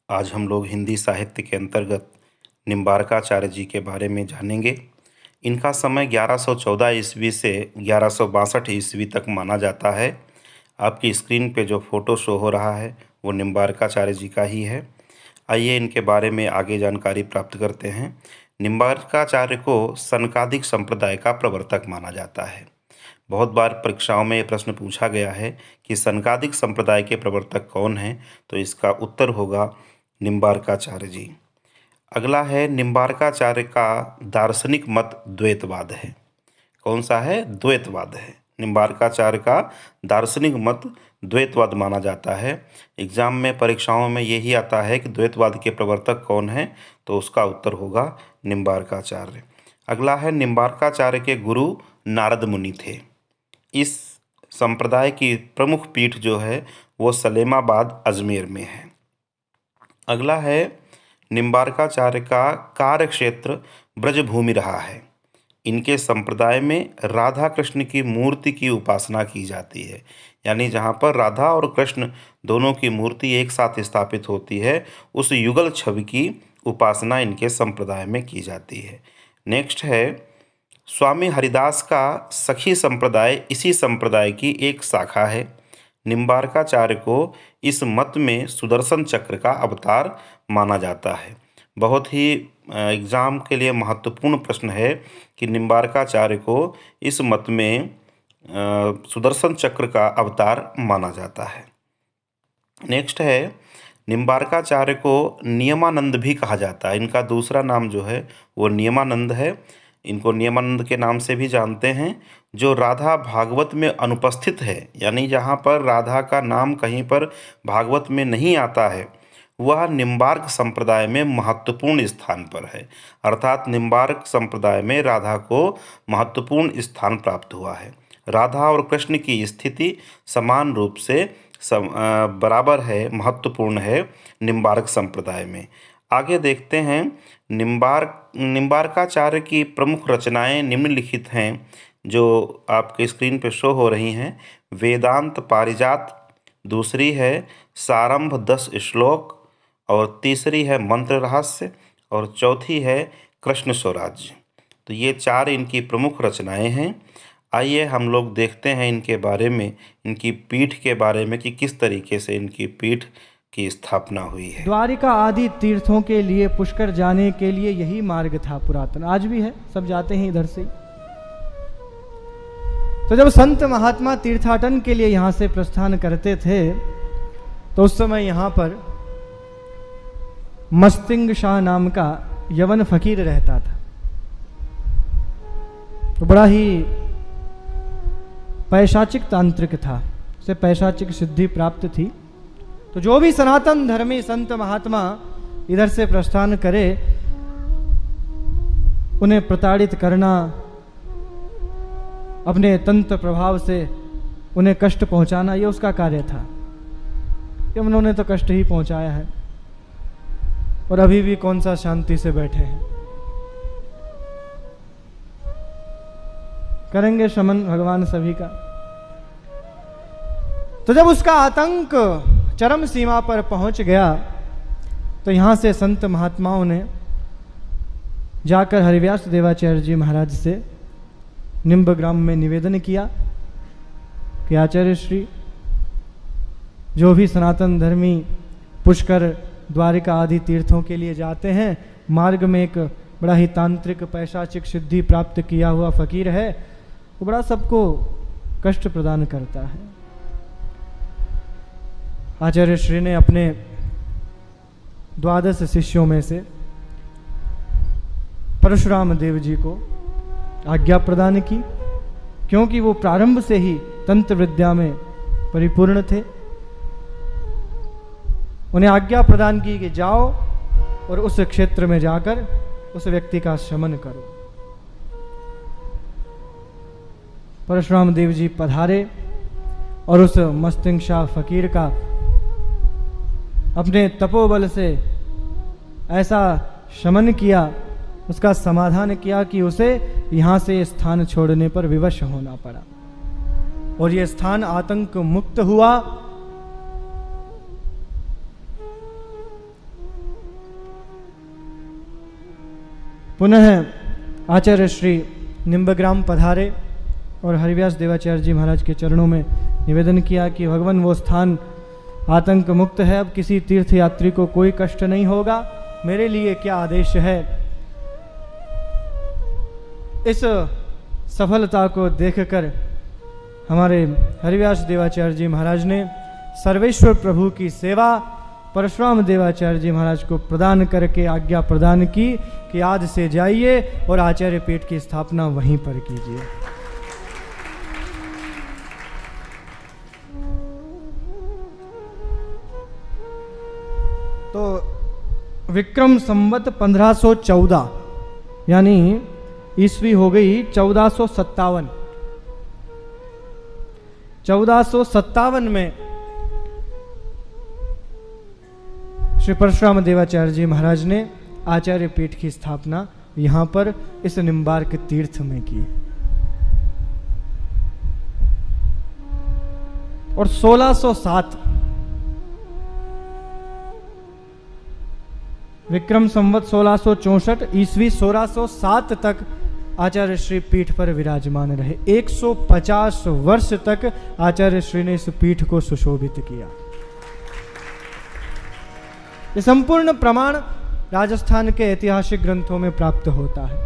आज हम लोग हिंदी साहित्य के अंतर्गत निम्बारकाचार्य जी के बारे में जानेंगे। इनका समय 1114 ईस्वी से 1162 ईस्वी तक माना जाता है। आपकी स्क्रीन पे जो फोटो शो हो रहा है वो निम्बारकाचार्य जी का ही है। आइए इनके बारे में आगे जानकारी प्राप्त करते हैं। निम्बारकाचार्य को सनकादिक संप्रदाय का प्रवर्तक माना जाता है। बहुत बार परीक्षाओं में ये प्रश्न पूछा गया है कि सनकादिक संप्रदाय के प्रवर्तक कौन हैं, तो इसका उत्तर होगा निम्बारकाचार्य जी। अगला है, निम्बारकाचार्य का दार्शनिक मत द्वैतवाद है। कौन सा है? द्वैतवाद है। निम्बारकाचार्य का दार्शनिक मत द्वैतवाद माना जाता है। एग्जाम में परीक्षाओं में यही आता है कि द्वैतवाद के प्रवर्तक कौन हैं, तो उसका उत्तर होगा निम्बारकाचार्य। अगला है, निम्बारकाचार्य के गुरु नारद मुनि थे। इस संप्रदाय की प्रमुख पीठ जो है वो सलेमाबाद अजमेर में है। अगला है, निम्बारकाचार्य का कार्य क्षेत्र ब्रजभूमि रहा है। इनके संप्रदाय में राधा कृष्ण की मूर्ति की उपासना की जाती है, यानी जहाँ पर राधा और कृष्ण दोनों की मूर्ति एक साथ स्थापित होती है, उस युगल छवि की उपासना इनके संप्रदाय में की जाती है। नेक्स्ट है, स्वामी हरिदास का सखी संप्रदाय इसी संप्रदाय की एक शाखा है। निम्बारकाचार्य को इस मत में सुदर्शन चक्र का अवतार माना जाता है। बहुत ही एग्ज़ाम के लिए महत्वपूर्ण प्रश्न है कि निम्बारकाचार्य को इस मत में सुदर्शन चक्र का अवतार माना जाता है। नेक्स्ट है, निम्बारकाचार्य को नियमानंद भी कहा जाता है। इनका दूसरा नाम जो है वो नियमानंद है। इनको नियमानंद के नाम से भी जानते हैं। जो राधा भागवत में अनुपस्थित है, यानी जहाँ पर राधा का नाम कहीं पर भागवत में नहीं आता है, वह निम्बार्क संप्रदाय में महत्वपूर्ण स्थान पर है। अर्थात निम्बार्क संप्रदाय में राधा को महत्वपूर्ण स्थान प्राप्त हुआ है। राधा और कृष्ण की स्थिति समान रूप से बराबर है, महत्वपूर्ण है निम्बार्क संप्रदाय में। आगे देखते हैं, निम्बारकाचार्य की प्रमुख रचनाएं निम्नलिखित हैं, जो आपके स्क्रीन पर शो हो रही हैं। वेदांत पारिजात, दूसरी है सारंभ 10 श्लोक, और तीसरी है मंत्र रहस्य, और चौथी है कृष्ण स्वराज्य। तो ये 4 इनकी प्रमुख रचनाएं हैं। आइए हम लोग देखते हैं इनके बारे में, इनकी पीठ के बारे में कि किस तरीके से इनकी पीठ की स्थापना हुई है। द्वारिका आदि तीर्थों के लिए, पुष्कर जाने के लिए यही मार्ग था पुरातन, आज भी है, सब जाते हैं इधर से। तो जब संत महात्मा तीर्थाटन के लिए यहाँ से प्रस्थान करते थे, तो उस समय यहाँ पर मस्तिंग शाह नाम का यवन फकीर रहता था। तो बड़ा ही पैशाचिक तांत्रिक था, उसे पैशाचिक सिद्धि प्राप्त थी। तो जो भी सनातन धर्मी संत महात्मा इधर से प्रस्थान करे, उन्हें प्रताड़ित करना, अपने तंत्र प्रभाव से उन्हें कष्ट पहुंचाना, ये उसका कार्य था। कि उन्होंने तो कष्ट ही पहुंचाया है, और अभी भी कौन सा शांति से बैठे हैं। करेंगे शमन भगवान सभी का। तो जब उसका आतंक चरम सीमा पर पहुंच गया, तो यहाँ से संत महात्माओं ने जाकर हरिव्यास देवाचार्य जी महाराज से निम्बग्राम में निवेदन किया कि आचार्य श्री, जो भी सनातन धर्मी पुष्कर द्वारिका आदि तीर्थों के लिए जाते हैं, मार्ग में एक बड़ा ही तांत्रिक पैशाचिक सिद्धि प्राप्त किया हुआ फकीर है, वो बड़ा सबको कष्ट प्रदान करता है। आचार्य श्री ने अपने 12 शिष्यों में से परशुराम देव जी को आज्ञा प्रदान की, क्योंकि वो प्रारंभ से ही तंत्र विद्या में परिपूर्ण थे। उन्हें आज्ञा प्रदान की कि जाओ और उस क्षेत्र में जाकर उस व्यक्ति का शमन करो। परशुराम देव जी पधारे और उस मस्तिंग शाह फकीर का अपने तपोबल से ऐसा शमन किया, उसका समाधान किया कि उसे यहाँ से स्थान छोड़ने पर विवश होना पड़ा, और ये स्थान आतंक मुक्त हुआ। पुनः आचार्य श्री निम्बग्राम पधारे और हरिव्यास देवाचार्य जी महाराज के चरणों में निवेदन किया कि भगवान वो स्थान आतंक मुक्त है, अब किसी तीर्थ यात्री को कोई कष्ट नहीं होगा, मेरे लिए क्या आदेश है। इस सफलता को देखकर हमारे हरिव्यास देवाचार्य जी महाराज ने सर्वेश्वर प्रभु की सेवा परशुराम देवाचार्य जी महाराज को प्रदान करके आज्ञा प्रदान की कि आज से जाइए और आचार्य पीठ की स्थापना वहीं पर कीजिए। तो विक्रम संवत 1514 यानी ईस्वी हो गई 1457। 1457 में श्री परशुराम देवाचार्य जी महाराज ने आचार्य पीठ की स्थापना यहाँ पर इस निम्बार्क तीर्थ में की और 1607 विक्रम संवत 1664 ईस्वी 1607 तक आचार्य श्री पीठ पर विराजमान रहे। 150 वर्ष तक आचार्य श्री ने इस पीठ को सुशोभित किया। ये संपूर्ण प्रमाण राजस्थान के ऐतिहासिक ग्रंथों में प्राप्त होता है।